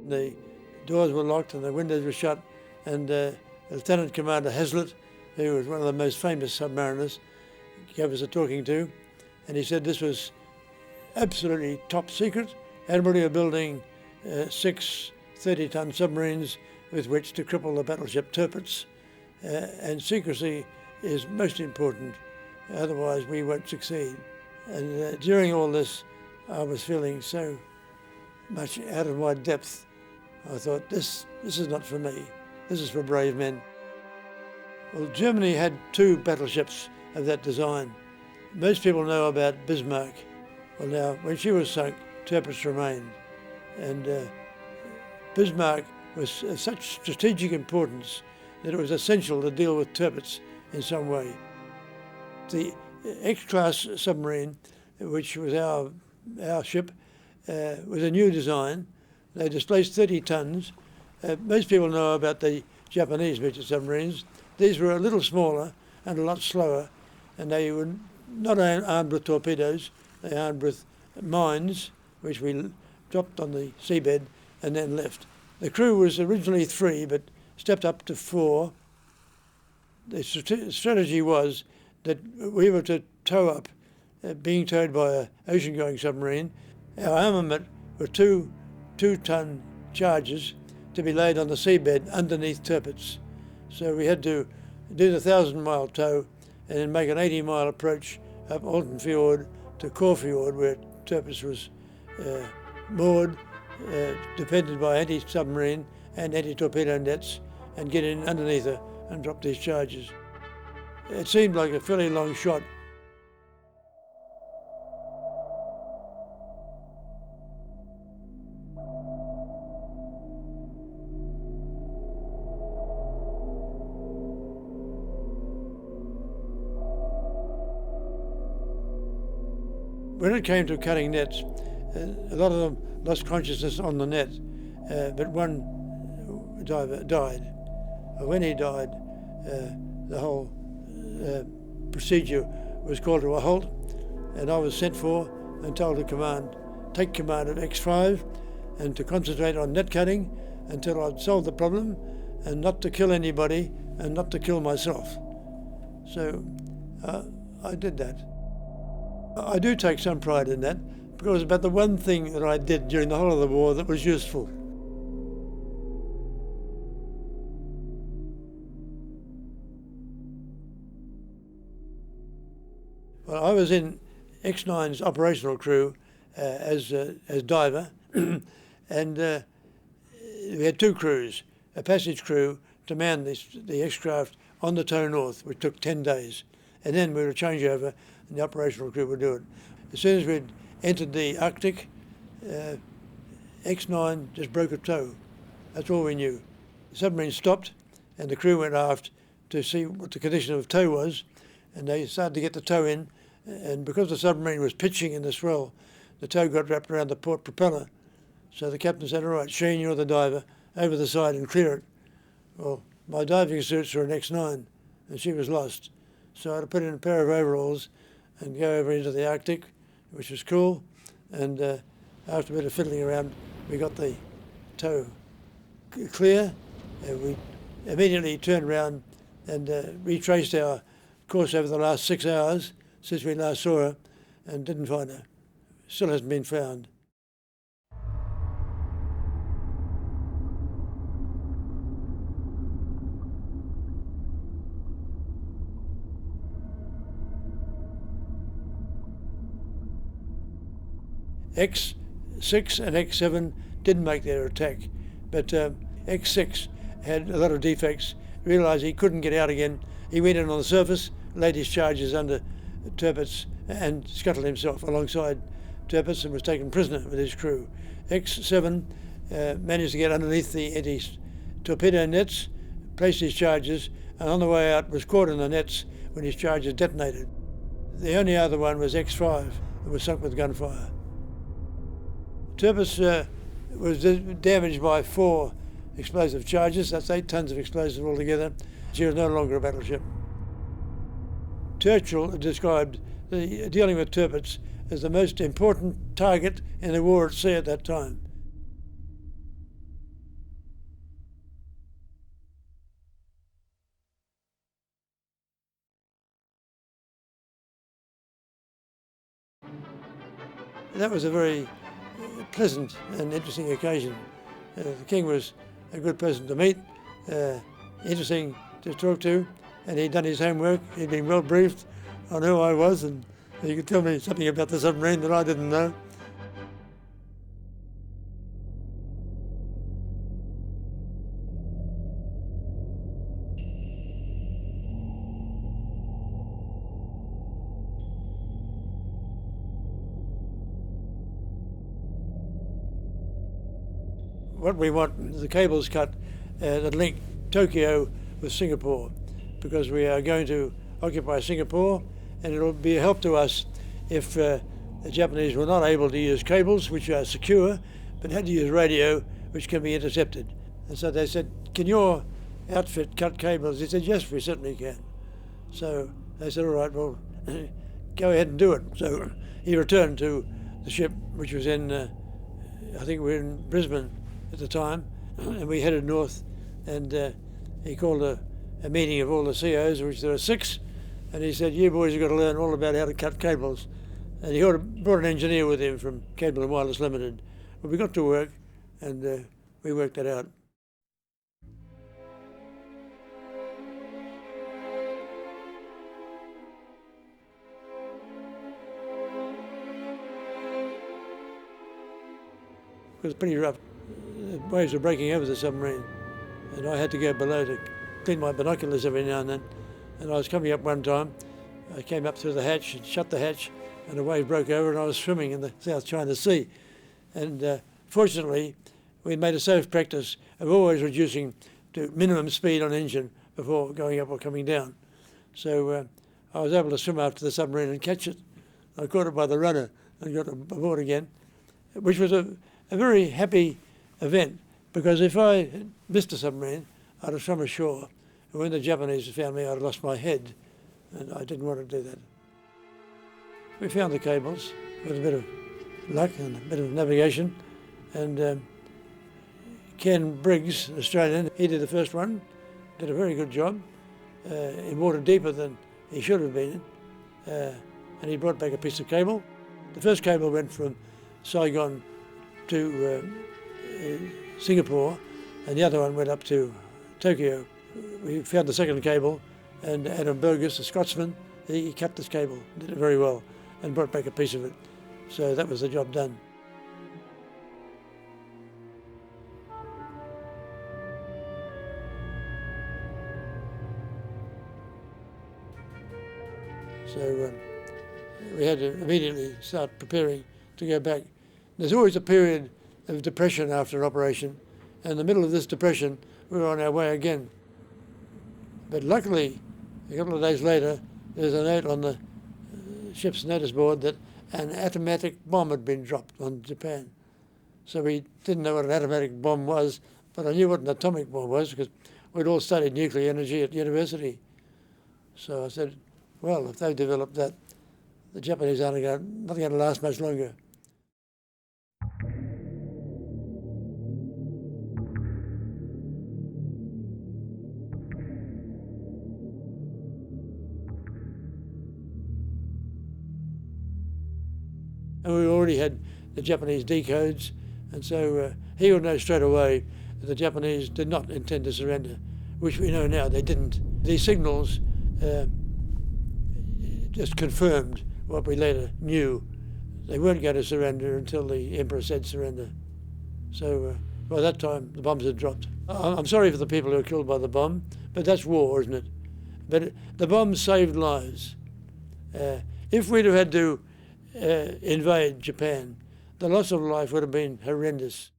The doors were locked and the windows were shut, and Lieutenant Commander Hazlitt, who was one of the most famous submariners, gave us a talking to, and he said this was absolutely top secret. Everybody were building 6 30-ton submarines with which to cripple the battleship Tirpitz, and secrecy is most important, otherwise we won't succeed. And during all this, I was feeling so much out of my depth. I thought, this is not for me, this is for brave men. Well, Germany had 2 battleships of that design. Most people know about Bismarck. Well now, when she was sunk, Tirpitz remained. And Bismarck was of such strategic importance that it was essential to deal with Tirpitz in some way. The X-class submarine, which was our ship, was a new design. They displaced 30 tons. Most people know about the Japanese midget submarines. These were a little smaller and a lot slower, and they were not armed with torpedoes. They were armed with mines, which we dropped on the seabed and then left. The crew was originally 3, but stepped up to 4. The strategy was that we were to tow up, being towed by an ocean-going submarine. Our armament were 2-ton charges to be laid on the seabed underneath Tirpitz. So we had to do the 1,000-mile tow and then make an 80-mile approach up Alton Fjord to Kor Fjord, where Tirpitz was moored, defended by anti-submarine and anti-torpedo nets, and get in underneath her and drop these charges. It seemed like a fairly long shot. When it came to cutting nets, a lot of them lost consciousness on the net, but one diver died. When he died, the whole procedure was called to a halt, and I was sent for and told to take command of X5 and to concentrate on net cutting until I'd solved the problem, and not to kill anybody and not to kill myself. So I did that. I do take some pride in that, because it was about the one thing that I did during the whole of the war that was useful. Well, I was in X9's operational crew as diver, and we had 2 crews, a passage crew to man the X-craft on the tow north, which took 10 days, and then we would change over and the operational crew would do it. As soon as we'd entered the Arctic, X9 just broke a tow. That's all we knew. The submarine stopped and the crew went aft to see what the condition of tow was, and they started to get the tow in, and because the submarine was pitching in the swell, the tow got wrapped around the port propeller. So the captain said, "All right, Shean, you're the diver, over the side and clear it." Well, my diving suits were an X9 and she was lost. So I had to put in a pair of overalls and go over into the Arctic, which was cool, and after a bit of fiddling around, we got the tow clear, and we immediately turned around and retraced our course over the last 6 hours since we last saw her, and didn't find her. Still hasn't been found. X6 and X7 didn't make their attack, but X6 had a lot of defects, realised he couldn't get out again. He went in on the surface, laid his charges under Tirpitz and scuttled himself alongside Tirpitz and was taken prisoner with his crew. X7 managed to get underneath the anti-torpedo nets, placed his charges and on the way out was caught in the nets when his charges detonated. The only other one was X5 that was sunk with gunfire. Tirpitz was damaged by 4 explosive charges. That's 8 tons of explosive altogether. She was no longer a battleship. Churchill described dealing with Tirpitz as the most important target in the war at sea at that time. That was a very pleasant and interesting occasion. The King was a good person to meet, interesting to talk to, and he'd done his homework. He'd been well briefed on who I was, and he could tell me something about the submarine that I didn't know. What we want is the cables cut that link Tokyo with Singapore, because we are going to occupy Singapore, and it'll be a help to us if the Japanese were not able to use cables, which are secure, but had to use radio, which can be intercepted. And so they said, "Can your outfit cut cables?" He said, "Yes, we certainly can." So they said, "All right, well, go ahead and do it." So he returned to the ship, which was in, I think we were in Brisbane at the time, and we headed north, and he called a meeting of all the COs, which there were 6, and he said, "You boys have got to learn all about how to cut cables." And he brought an engineer with him from Cable and Wireless Limited. But we got to work, and we worked that out. It was pretty rough. The waves were breaking over the submarine, and I had to go below to clean my binoculars every now and then. And I was coming up one time, I came up through the hatch and shut the hatch, and the wave broke over, and I was swimming in the South China Sea. And fortunately, we made a safe practice of always reducing to minimum speed on engine before going up or coming down. So I was able to swim after the submarine and catch it. I caught it by the rudder and got aboard again, which was a very happy event, because if I had missed a submarine, I'd have swum ashore, and when the Japanese found me, I'd have lost my head, and I didn't want to do that. We found the cables with a bit of luck and a bit of navigation, and Ken Briggs, an Australian, he did the first one, did a very good job, in water deeper than he should have been in, and he brought back a piece of cable. The first cable went from Saigon to Singapore, and the other one went up to Tokyo. We found the second cable, and Adam Burgess, a Scotsman, he cut this cable, did it very well, and brought back a piece of it. So that was the job done. So we had to immediately start preparing to go back. There's always a period of depression after an operation, and in the middle of this depression, we were on our way again. But luckily, a couple of days later, there's a note on the ship's notice board that an atomic bomb had been dropped on Japan. So we didn't know what an atomic bomb was, but I knew what an atomic bomb was because we'd all studied nuclear energy at university. So I said, well, if they've developed that, the Japanese aren't not going to last much longer. And we already had the Japanese decodes, and so he would know straight away that the Japanese did not intend to surrender, which we know now they didn't. These signals just confirmed what we later knew. They weren't going to surrender until the Emperor said surrender. So by that time, the bombs had dropped. I'm sorry for the people who were killed by the bomb, but that's war, isn't it? But the bomb saved lives. If we'd have had to invade Japan, the loss of life would have been horrendous.